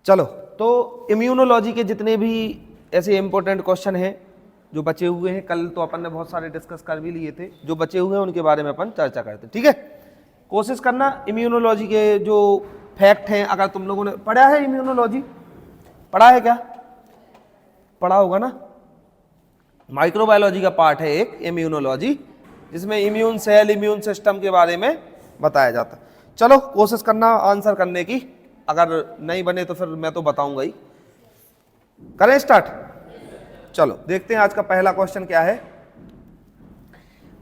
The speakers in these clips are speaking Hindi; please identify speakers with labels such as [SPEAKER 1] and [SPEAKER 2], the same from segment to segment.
[SPEAKER 1] चलो, तो इम्यूनोलॉजी के जितने भी ऐसे इंपॉर्टेंट क्वेश्चन हैं जो बचे हुए हैं, कल तो अपन ने बहुत सारे डिस्कस कर भी लिए थे, जो बचे हुए हैं उनके बारे में अपन चर्चा करते हैं, ठीक है। कोशिश करना इम्यूनोलॉजी के जो फैक्ट हैं, अगर तुम लोगों ने पढ़ा है इम्यूनोलॉजी, पढ़ा है क्या, पढ़ा होगा ना। माइक्रोबायोलॉजी का पार्ट है एक इम्यूनोलॉजी, जिसमें इम्यून सेल, इम्यून सिस्टम के बारे में बताया जाता है। चलो कोशिश करना आंसर करने की, अगर नहीं बने तो फिर मैं तो बताऊंगा ही। करें स्टार्ट। चलो देखते हैं आज का पहला क्वेश्चन क्या है।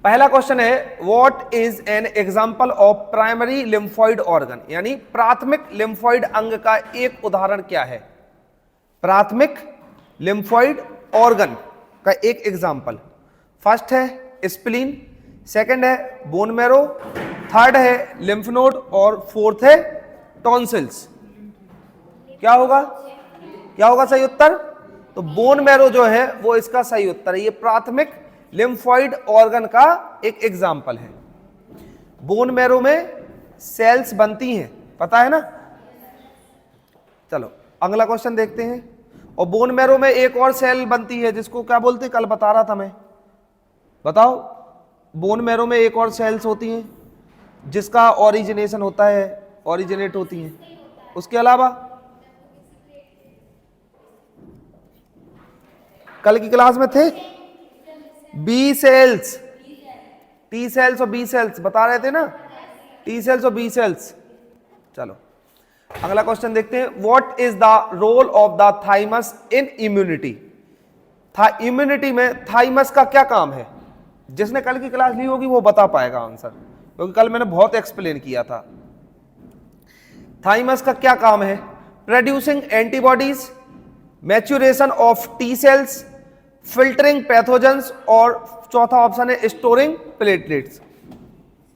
[SPEAKER 1] पहला क्वेश्चन है what is an example of primary lymphoid organ, यानी प्राथमिक लिम्फोइड अंग का एक उदाहरण क्या है। प्राथमिक लिम्फोइड ऑर्गन का एक एग्जांपल, फर्स्ट है स्प्लीन, सेकंड है बोन मैरो, थर्ड है लिम्फ नोड और फोर्थ है टॉन्सिल्स। क्या होगा, क्या होगा सही उत्तर। तो बोन मैरो जो है वो इसका सही उत्तर है। ये प्राथमिक लिम्फोइड ऑर्गन का एक एग्जाम्पल है। बोन मैरो में सेल्स बनती हैं, पता है ना। चलो अगला क्वेश्चन देखते हैं। और बोन मैरो में एक और सेल बनती है जिसको क्या बोलते हैं, कल बता रहा था मैं, बताओ। बोन मैरो में एक और सेल्स होती हैं जिसका ओरिजिनेशन होता है, ओरिजिनेट होती हैं। उसके अलावा कल की क्लास में थे बी सेल्स, टी सेल्स और बी सेल्स बता रहे थे ना, टी सेल्स और बी सेल्स। चलो अगला क्वेश्चन देखते हैं। What is the role of the thymus in immunity. Immunity में थाइमस का क्या काम है। जिसने कल की क्लास ली होगी वो बता पाएगा आंसर, क्योंकि कल मैंने बहुत एक्सप्लेन किया था। थाइमस का क्या काम है। Producing antibodies, maturation of T cells, filtering pathogens, और चौथा ऑप्शन है स्टोरिंग प्लेटलेट्स।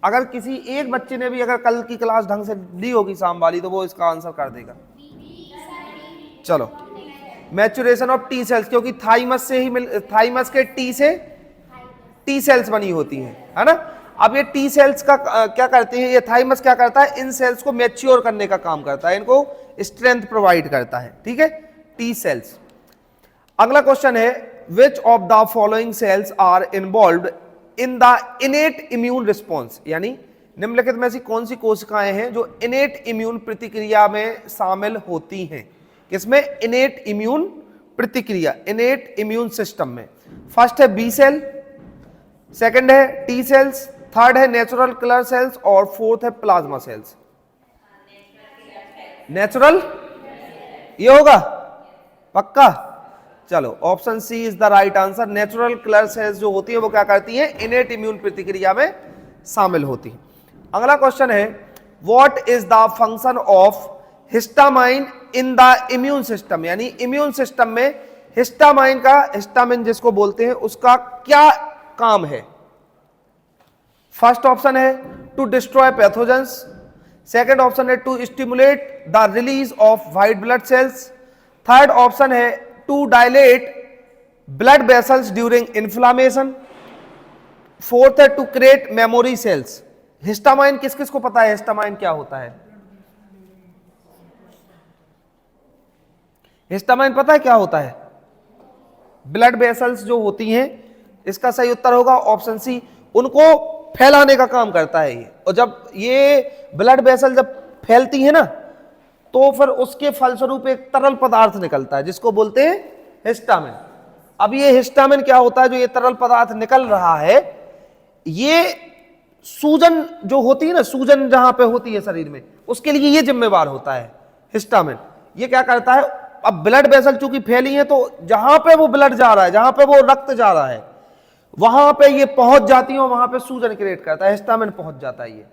[SPEAKER 1] अगर किसी एक बच्चे ने भी अगर कल की क्लास ढंग से ली होगी शाम वाली, तो वो इसका आंसर कर देगा। चलो मैच्योरेशन ऑफ टी सेल्स, क्योंकि थाइमस से ही थाइमस के टी से टी सेल्स बनी होती हैं, है ना। अब ये टी सेल्स का क्या करते हैं, ये थाइमस क्या करता है, इन सेल्स को मैच्योर करने का काम करता है, इनको स्ट्रेंथ प्रोवाइड करता है, ठीक है, टी सेल्स। अगला क्वेश्चन है which of the following cells are involved in the innate immune response, यानी निम्नलिखित में से कौन सी कोशिकाएं हैं जो इनेट इम्यून प्रतिक्रिया में शामिल होती हैं। किसमें, इनेट इम्यून प्रतिक्रिया, इनेट इम्यून सिस्टम में। फर्स्ट है बी सेल, सेकंड है टी सेल्स, थर्ड है नेचुरल किलर सेल्स और फोर्थ है प्लाज्मा सेल्स। नेचुरल ये होगा पक्का। चलो option C is the right answer. Natural killer cells जो होती है वो क्या करती है, इनेट इम्यून प्रतिक्रिया में शामिल होती है। अगला क्वेश्चन है what is the function of histamine in the immune system, यानी इम्यून सिस्टम में हिस्टामाइन का, हिस्टामिन जिसको बोलते हैं, उसका क्या काम है। फर्स्ट ऑप्शन है to destroy pathogens, second option है to stimulate the release of white blood cells, third option है to dilate blood vessels during inflammation, fourth है to create memory cells. Histamine किस किस को पता है, हिस्टामाइन क्या होता है। हिस्टामाइन पता है क्या होता है, ब्लड वेसल्स जो होती हैं, इसका सही उत्तर होगा ऑप्शन सी, उनको फैलाने का काम करता है ये। और जब ये ब्लड वेसल जब फैलती है ना, तो फिर उसके फलस्वरूप एक तरल पदार्थ निकलता है जिसको बोलते हैं हिस्टामिन। अब ये हिस्टामिन क्या होता है, जो ये तरल पदार्थ निकल रहा है, ये सूजन जो होती है ना, सूजन जहां पे होती है शरीर में, उसके लिए ये जिम्मेवार होता है हिस्टामिन। ये क्या करता है, अब ब्लड वेसल चूंकि फैली है, तो जहां पे वो ब्लड जा रहा है, जहां पे वो रक्त जा रहा है, वहां पे ये पहुंच जाती है और वहां पे सूजन क्रिएट करता है, हिस्टामिन पहुंच जाता है। ये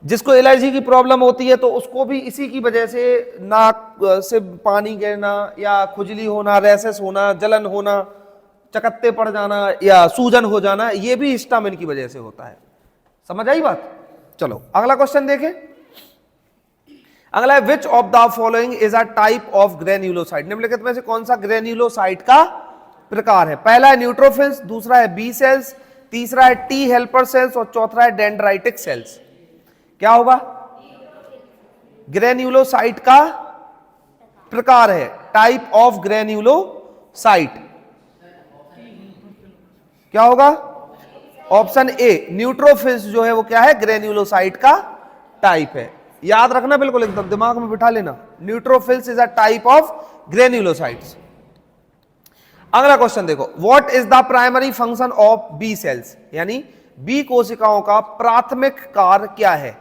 [SPEAKER 1] जिसको एलर्जी की प्रॉब्लम होती है, तो उसको भी इसी की वजह से नाक से पानी गिरना या खुजली होना, रैसेस होना, जलन होना, चकत्ते पड़ जाना या सूजन हो जाना, ये भी हिस्टामिन की वजह से होता है। समझ आई बात। चलो अगला क्वेश्चन देखें। अगला है which of the following is a type of granulocyte, निम्नलिखित में से कौन सा ग्रेन्युलोसाइट का प्रकार है। पहला है न्यूट्रोफिल्स, दूसरा है बी सेल्स, तीसरा है टी हेल्पर सेल्स और चौथा है डेंड्राइटिक सेल्स। क्या होगा, ग्रेन्युलोसाइट का प्रकार है, टाइप ऑफ ग्रेन्युलोसाइट? क्या होगा? ऑप्शन ए, न्यूट्रोफिल्स जो है वो क्या है? ग्रेन्युलोसाइट का टाइप है। याद रखना बिल्कुल, एकदम दिमाग में बिठा लेना, neutrophils is a type of granulocytes. अगला क्वेश्चन देखो, what is the primary function of B cells? यानी बी कोशिकाओं का प्राथमिक कार्य क्या है?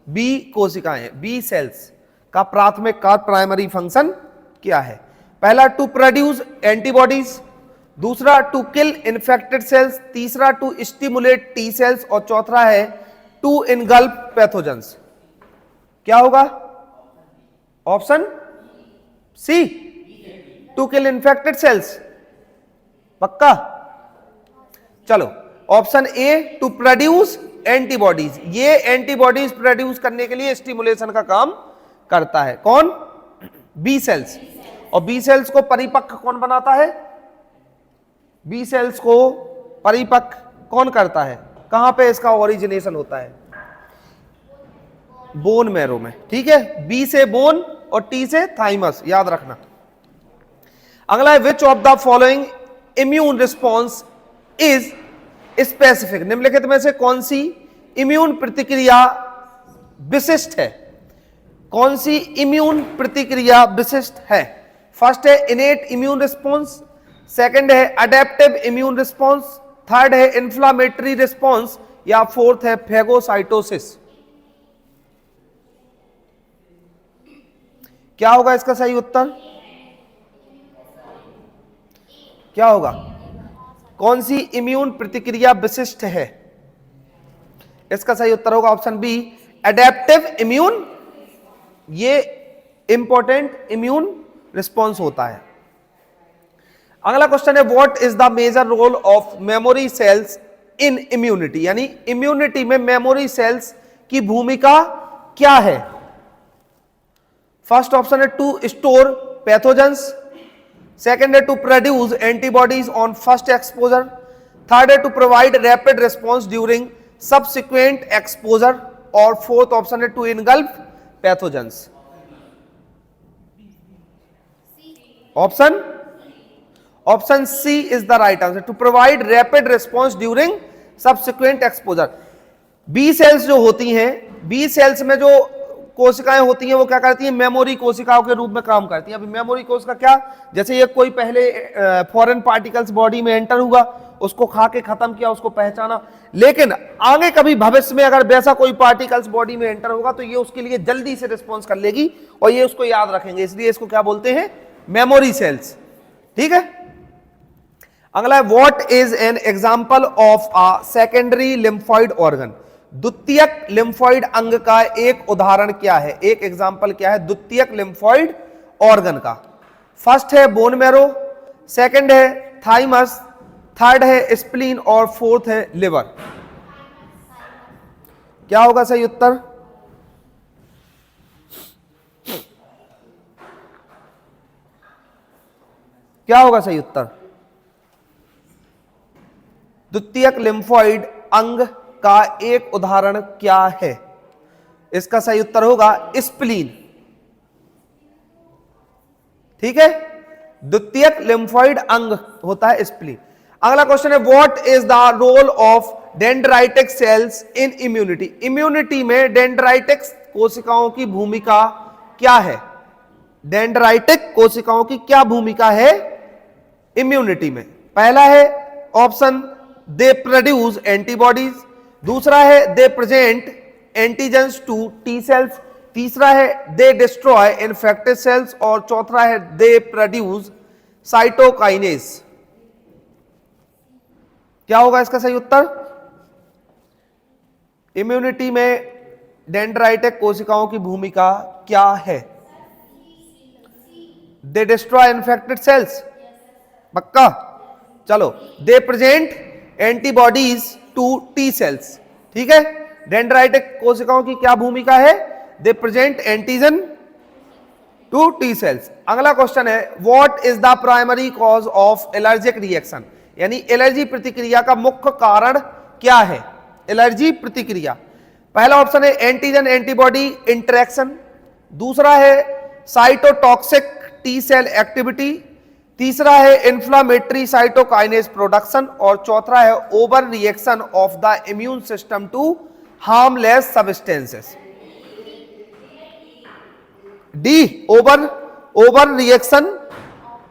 [SPEAKER 1] बी कोशिकाएं, बी सेल्स का प्राथमिक कार्य, प्राइमरी फंक्शन क्या है? पहला, टू प्रोड्यूस एंटीबॉडीज, दूसरा टू किल इन्फेक्टेड सेल्स, तीसरा टू स्टिमुलेट टी सेल्स, और चौथा है टू इनगल्फ पैथोजेंस। क्या होगा? Option C, to kill infected cells. पक्का? चलो, option A, to produce antibodies. ये एंटीबॉडीज प्रोड्यूस करने के लिए स्टिमुलेशन का काम करता है। कौन? B cells. और बी सेल्स को परिपक्व कौन बनाता है? बी सेल्स को परिपक्व कौन करता है? कहां पे इसका ओरिजिनेशन होता है? बोन मैरो में। ठीक है, बी से बोन और टी से थाइमस, याद रखना। अगला है, which of the following immune response is specific? निम्नलिखित में से कौन सी इम्यून प्रतिक्रिया विशिष्ट है? कौन सी इम्यून प्रतिक्रिया विशिष्ट है? फर्स्ट है इनेट इम्यून रिस्पॉन्स, सेकंड है अडेप्टिव इम्यून रिस्पॉन्स, थर्ड है इन्फ्लामेटरी रिस्पॉन्स, या फोर्थ है फेगोसाइटोसिस। क्या होगा इसका सही उत्तर? क्या होगा? कौन सी इम्यून प्रतिक्रिया विशिष्ट है? इसका सही उत्तर होगा ऑप्शन बी, एडेप्टिव इम्यून। ये इंपॉर्टेंट इम्यून रिस्पॉन्स होता है। अगला क्वेश्चन है, what is the major role of memory cells in immunity? यानी इम्यूनिटी में मेमोरी सेल्स की भूमिका क्या है? फर्स्ट ऑप्शन है टू स्टोर पैथोजेंस, सेकेंड है to produce antibodies on first exposure, third है to provide rapid response during subsequent exposure, और फोर्थ ऑप्शन है to engulf pathogens. Option C is the right answer, to provide rapid response during subsequent exposure. B cells जो होती हैं, बी सेल्स में जो कोशिकाएं होती हैं वो क्या करती हैं? मेमोरी कोशिकाओं के रूप में काम करती हैं। अभी मेमोरी कोशिका क्या? जैसे ये कोई पहले फॉरेन पार्टिकल्स बॉडी में एंटर हुआ, उसको खा के खत्म किया, उसको पहचाना, लेकिन आगे कभी भविष्य में अगर वैसा कोई पार्टिकल्स बॉडी में एंटर होगा तो ये उसके लिए जल्दी से रिस्पॉन्स कर लेगी और ये उसको याद रखेंगे, इसलिए इसको क्या बोलते हैं? Memory cells. ठीक है। अगला है, what is an example of a secondary lymphoid organ? द्वितीयक लिम्फॉइड अंग का एक उदाहरण क्या है? एक एग्जाम्पल क्या है द्वितीयक लिम्फॉइड ऑर्गन का? फर्स्ट है बोन मैरो, सेकंड है थाइमस, थर्ड है स्प्लीन और फोर्थ है लिवर। क्या होगा सही उत्तर? क्या होगा सही उत्तर? द्वितीयक लिम्फॉइड अंग का एक उदाहरण क्या है? इसका सही उत्तर होगा स्प्लीन। ठीक है, द्वितीयक लिम्फॉइड अंग होता है स्प्लीन। अगला क्वेश्चन है, what is the role of dendritic cells in immunity? Immunity में डेंड्राइटिक कोशिकाओं की भूमिका क्या है? डेंड्राइटिक कोशिकाओं की क्या भूमिका है इम्यूनिटी में? पहला है ऑप्शन, दे प्रोड्यूस एंटीबॉडीज, दूसरा है they present antigens to T cells, तीसरा है दे डिस्ट्रॉय इन्फेक्टेड सेल्स और चौथा है दे प्रोड्यूस साइटोकाइनेज। क्या होगा इसका सही उत्तर? इम्यूनिटी में डेंड्राइटिक कोशिकाओं की भूमिका क्या है? They destroy infected cells. पक्का? चलो, they present antibodies to T cells. ठीक है, डेंड्राइटिक कोशिकाओं की क्या भूमिका है? They present antigen to T cells. अगला क्वेश्चन है, what is the primary cause of allergic reaction? यानी एलर्जी प्रतिक्रिया का मुख्य कारण क्या है? एलर्जी प्रतिक्रिया, पहला ऑप्शन है एंटीजन एंटीबॉडी इंटरेक्शन, दूसरा है साइटोटॉक्सिक टी सेल एक्टिविटी, तीसरा है इंफ्लामेटरी साइटोकाइनेज प्रोडक्शन और चौथा है over reaction of the immune system to harmless substances. D over reaction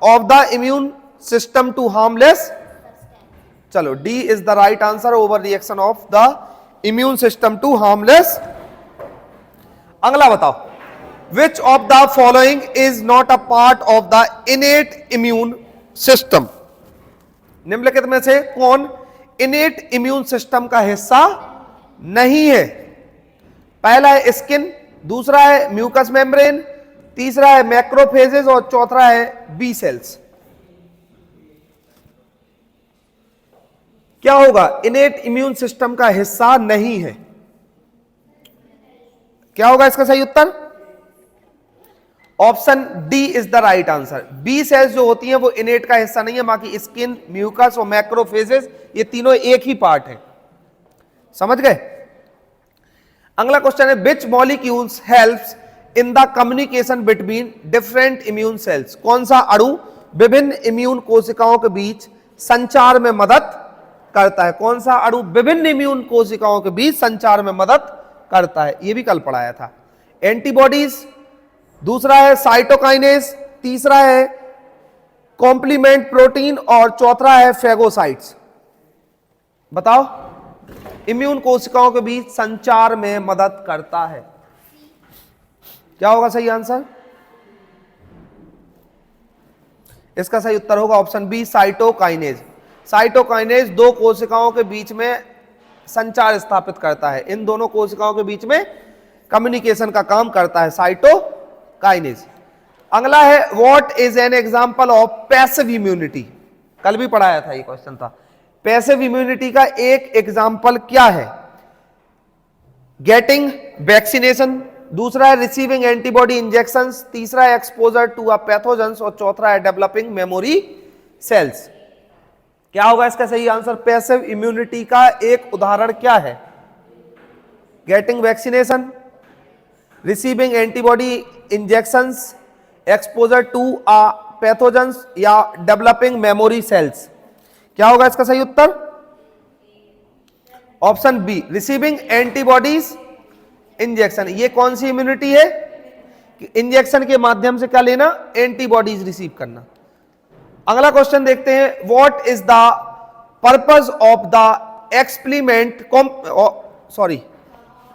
[SPEAKER 1] of the immune system to harmless, चलो D is the right answer, over reaction of the immune system to harmless. अगला बताओ, which of the following is not a part of the innate immune system, निम्नलिखित में से कौन इनेट इम्यून सिस्टम का हिस्सा नहीं है? पहला है स्किन, दूसरा है म्यूकस मेम्ब्रेन, तीसरा है मैक्रोफेजेस और चौथा है बी सेल्स। क्या होगा? इनेट इम्यून सिस्टम का हिस्सा नहीं है। क्या होगा इसका सही उत्तर? Option D is the right answer. B cells जो होती हैं वो इनेट का हिस्सा नहीं है, बाकी स्किन, म्यूकस और मैक्रोफेजेस ये तीनों एक ही पार्ट है। समझ गए? अगला क्वेश्चन है, which molecules helps in the communication between different immune cells? कौन सा अणु विभिन्न इम्यून कोशिकाओं के बीच संचार में मदद करता है? कौन सा अणु विभिन्न इम्यून कोशिकाओं के बीच संचार में मदद करता है? यह भी कल पढ़ाया था। एंटीबॉडीज, दूसरा है साइटोकाइनेज, तीसरा है कॉम्प्लीमेंट प्रोटीन और चौथा है फेगोसाइट्स। बताओ, इम्यून कोशिकाओं के बीच संचार में मदद करता है। क्या होगा सही आंसर? इसका सही उत्तर होगा ऑप्शन बी, साइटोकाइनेज। साइटोकाइनेज दो कोशिकाओं के बीच में संचार स्थापित करता है, इन दोनों कोशिकाओं के बीच में कम्युनिकेशन का काम करता है साइटोकाइनेज। अगला है, what is an example of passive immunity? कल भी पढ़ाया था, ये क्वेश्चन था। पैसिव इम्यूनिटी का एक एग्जांपल क्या है? गेटिंग वैक्सीनेशन, दूसरा है रिसीविंग एंटीबॉडी इंजेक्शंस, तीसरा है एक्सपोजर टू अ पैथोजेंस और चौथा है डेवलपिंग मेमोरी सेल्स। क्या होगा इसका सही आंसर? पैसिव इम्यूनिटी का एक उदाहरण क्या है? Getting vaccination, receiving antibody injections, exposure to a pathogens या डेवलपिंग मेमोरी सेल्स। क्या होगा इसका सही उत्तर? Option B, receiving antibodies injection. ये कौन सी इम्यूनिटी है? कि इंजेक्शन के माध्यम से क्या लेना? एंटीबॉडीज रिसीव करना। अगला क्वेश्चन देखते हैं, what is the purpose of the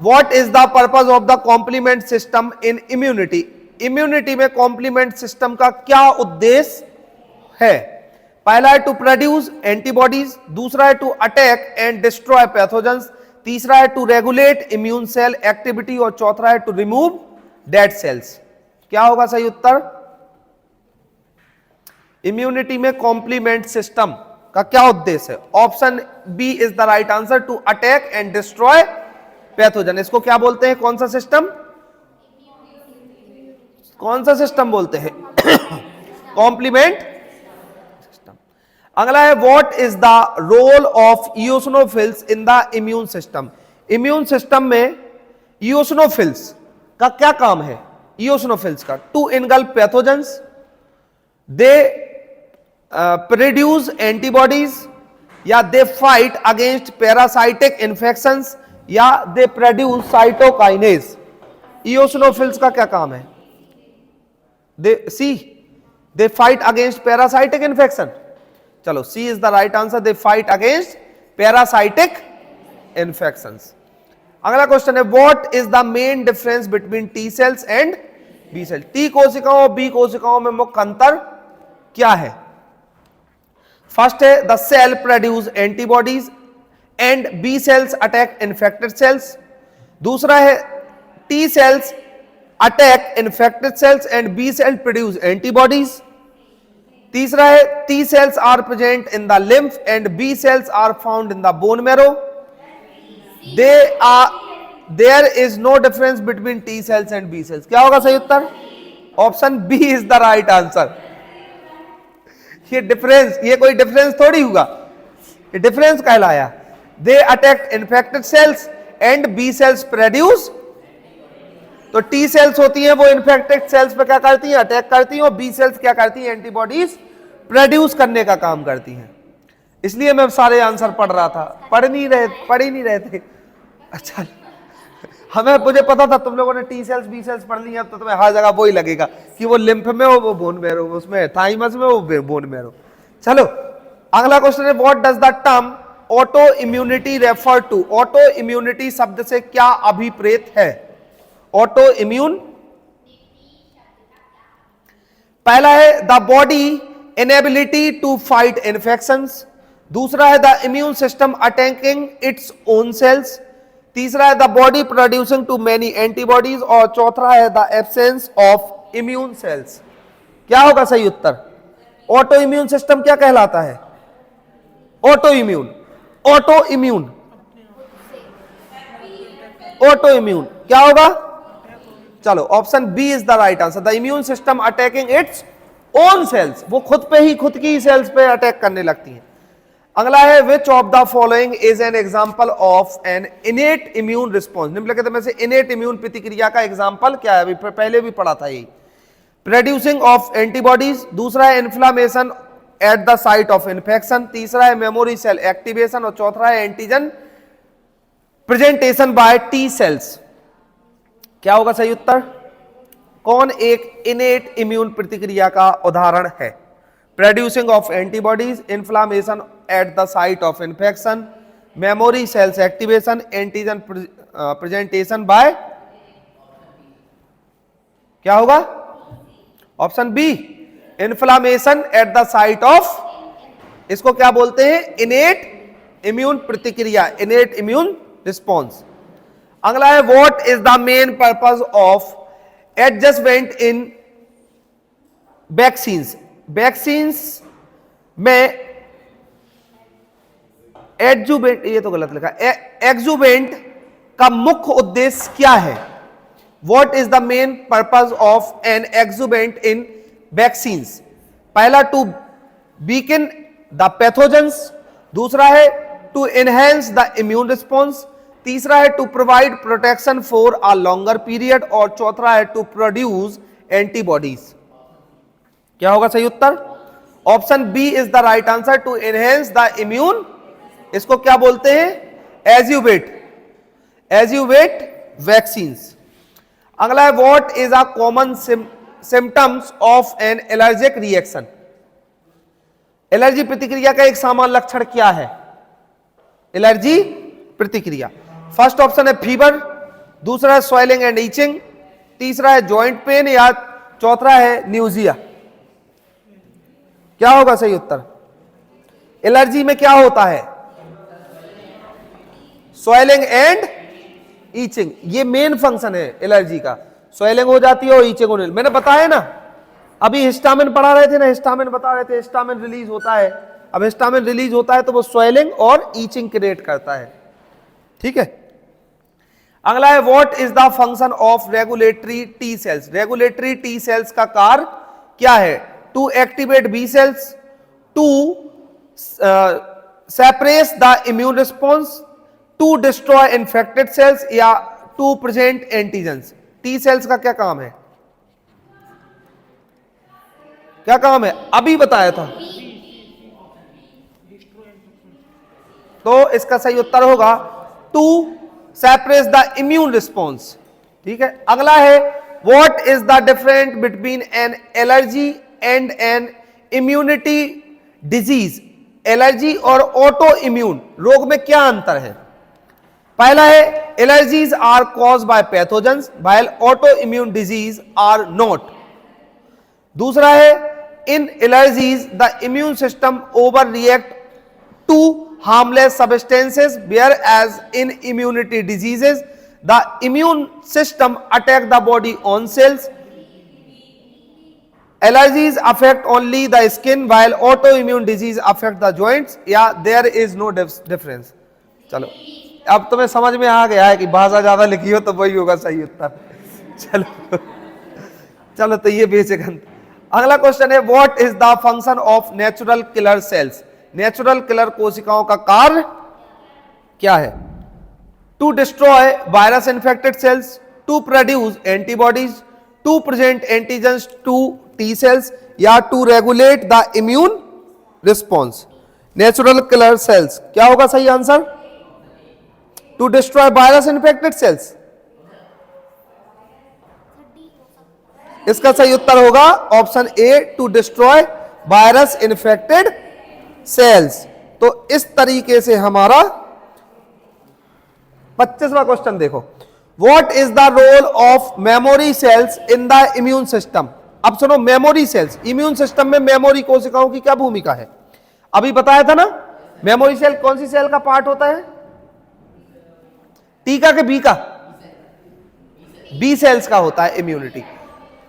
[SPEAKER 1] what is the purpose of the complement system in immunity? Immunity में कॉम्प्लीमेंट सिस्टम का क्या उद्देश्य है? पहला है टू प्रोड्यूस एंटीबॉडीज, दूसरा है to attack and destroy pathogens, तीसरा है to regulate immune cell activity और चौथा है टू रिमूव डेड सेल्स। क्या होगा सही उत्तर? इम्यूनिटी में कॉम्प्लीमेंट सिस्टम का क्या उद्देश्य है? Option B is the right answer, to attack and destroy pathogen. इसको क्या बोलते हैं? कौन सा सिस्टम? कौन सा सिस्टम बोलते हैं? Complement system. अगला है, what is the role of eosinophils in the immune system? Immune system में इओसिनोफिल्स का क्या काम है? इओसिनोफिल्स का to engulf pathogens, they produce antibodies, या they fight against parasitic infections, या दे प्रोड्यूस साइटोकाइनेज। इओसिनोफिल्स का क्या काम है? They fight against parasitic infection. चलो, C is the right answer, they fight against parasitic infections. अगला क्वेश्चन है, what is the main difference between T cells and B cell? T कोशिकाओं और बी कोशिकाओं में मुख्य अंतर क्या है? फर्स्ट है, the cell produce antibodies and B cells attack infected cells. दूसरा है, T cells attack infected cells and B cell produce antibodies. तीसरा है, T cells are present in the lymph and B cells are found in the bone marrow. There is no difference between T cells and B cells. क्या होगा सही उत्तर? Option B is the right answer. ये कोई डिफरेंस थोड़ी होगा, ये डिफरेंस कहलाया। They attack infected cells and B cells produce तो टी सेल्स होती हैं वो इन्फेक्टेड सेल्स पे क्या करती हैं, अटैक करती हैं, और बी सेल्स क्या करती हैं, एंटीबॉडीज प्रोड्यूस करने का काम करती हैं। इसलिए मैं सारे आंसर पढ़ रहा था, पढ़ ही नहीं रहे थे। अच्छा, मुझे पता था तुम लोगों ने टी सेल्स बी सेल्स पढ़ ली, अब तो तुम्हें हर जगह वही लगेगा कि वो लिम्फ में हो, वो बोन मैरो, उसमें थाइमस में, वो बोन मैरो। चलो अगला क्वेश्चन है, what does the term autoimmunity refer to. Autoimmunity शब्द से क्या अभिप्रेत है? ऑटो इम्यून, पहला है the body inability to fight infections, दूसरा है the immune system attacking its own cells, तीसरा है the body producing too many antibodies, और चौथा है the absence of immune cells. क्या होगा सही उत्तर? ऑटो इम्यून सिस्टम क्या कहलाता है? Autoimmune, autoimmune, autoimmune क्या होगा? चलो option B is the right answer, the immune system attacking its own cells, वो खुद पे ही, खुद की सेल्स पे अटैक करने लगती हैं। अगला है, which of the following is an example of N इनेट immune response. निम्नलिखित में से इनेट इम्यून प्रतिक्रिया का एग्जांपल क्या है? अभी पहले भी पढ़ा था यही, प्रोड्यूसिंग ऑफ एंटीबॉडीज, दूसरा है inflammation at the site of infection, तीसरा है मेमोरी सेल एक्टिवेशन, और चौथा है antigen presentation bye T cells. क्या होगा सही उत्तर? कौन एक इनेट इम्यून प्रतिक्रिया का उदाहरण है? Producing of antibodies, inflammation at the site of infection, memory cells activation, antigen presentation by, क्या होगा? Option B, inflammation at the site of, इसको क्या बोलते हैं? इनेट इम्यून प्रतिक्रिया, इनेट इम्यून रिस्पॉन्स। अगला है, what is the main purpose of adjustment in vaccines. Vaccines में एडजुवेंट, ये तो गलत लिखा, एक्जुवेंट का मुख्य उद्देश्य क्या है? What is the main purpose of an adjuvant in vaccines? पहला, टू वीकन द पैथोजेंस, दूसरा है to enhance the immune response, तीसरा है to provide protection for a longer period, और चौथा है टू प्रोड्यूस एंटीबॉडीज। क्या होगा सही उत्तर? Option B is the right answer, to enhance the immune, इसको क्या बोलते हैं? Adjuvant, adjuvant vaccines. अगला है, what is a common symptoms of N allergic reaction. Allergy प्रतिक्रिया का एक सामान्य लक्षण क्या है? एलर्जी प्रतिक्रिया, फर्स्ट ऑप्शन है फीवर, दूसरा है स्वेलिंग एंड ईचिंग, तीसरा है जॉइंट पेन, या चौथा है न्यूजिया। क्या होगा सही उत्तर? एलर्जी में क्या होता है? स्वेलिंग एंड ईचिंग, ये मेन फंक्शन है एलर्जी का, स्वेलिंग हो जाती है और ईचिंग होने। मैंने बताया ना, अभी हिस्टामिन पढ़ा रहे थे ना, हिस्टामिन बता रहे थे, हिस्टामिन रिलीज होता है। अब हिस्टामिन रिलीज होता है तो वो स्वेलिंग और ईचिंग क्रिएट करता है। ठीक है, अगला है, what is the function of regulatory T cells. Regulatory T cells का कार्य क्या है? To activate B cells, to separate the immune response, to destroy infected cells, या to present antigens. T cells का क्या काम है? क्या काम है? अभी बताया था, तो इसका सही उत्तर होगा to separate the immune response. ठीक है, अगला है, what is the difference between an allergy and an immunity disease. Allergy और ऑटो इम्यून रोग में क्या अंतर है? पहला है, allergies are cause by pathogens while autoimmune disease are not. दूसरा है, in allergies the immune system overreact to harmless substances, whereas in immunity diseases the immune system attack the body own cells. Allergies affect only the skin while autoimmune disease affect the joints. Yeah, there is no difference. चलो, अब तुम्हें समझ में आ गया है कि भाषा ज्यादा लिखी हो तो वही होगा सही उत्तर। चलो चलो, तो ये बेसिक अंतर। अगला क्वेश्चन है, what is the function of natural killer cells. Natural killer कोशिकाओं का कार्य क्या है? To destroy virus infected cells, to produce antibodies, to present antigens to T cells, या to regulate the immune response. Natural killer cells, क्या होगा सही answer? To destroy virus infected cells. इसका सही उत्तर होगा option A, to destroy virus infected cells. तो इस तरीके से हमारा 25वां क्वेश्चन देखो, what is the role of memory cells in the immune system. अब सुनो, मेमोरी सेल्स, इम्यून सिस्टम में मेमोरी कोशिकाओं की क्या भूमिका है? अभी बताया था ना, मेमोरी सेल कौन सी सेल का पार्ट होता है? टी का कि बी का? बी सेल्स का होता है immunity.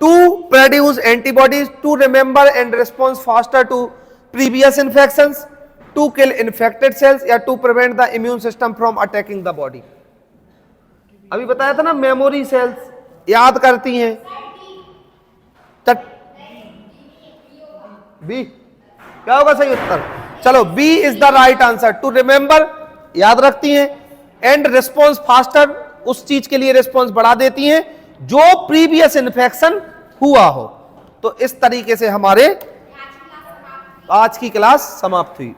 [SPEAKER 1] To produce antibodies, to remember and response faster to previous infections, to kill infected cells, या to prevent the immune system from attacking the body. अभी बताया था ना, मेमोरी सेल्स याद करती हैं। बी क्या होगा सही उत्तर? चलो, B is the right answer. To remember याद रखती हैं, एंड रिस्पॉन्स फास्टर उस चीज के लिए रिस्पॉन्स बढ़ा देती हैं जो प्रीवियस इन्फेक्शन हुआ हो। तो इस तरीके से हमारे आज की क्लास समाप्त हुई।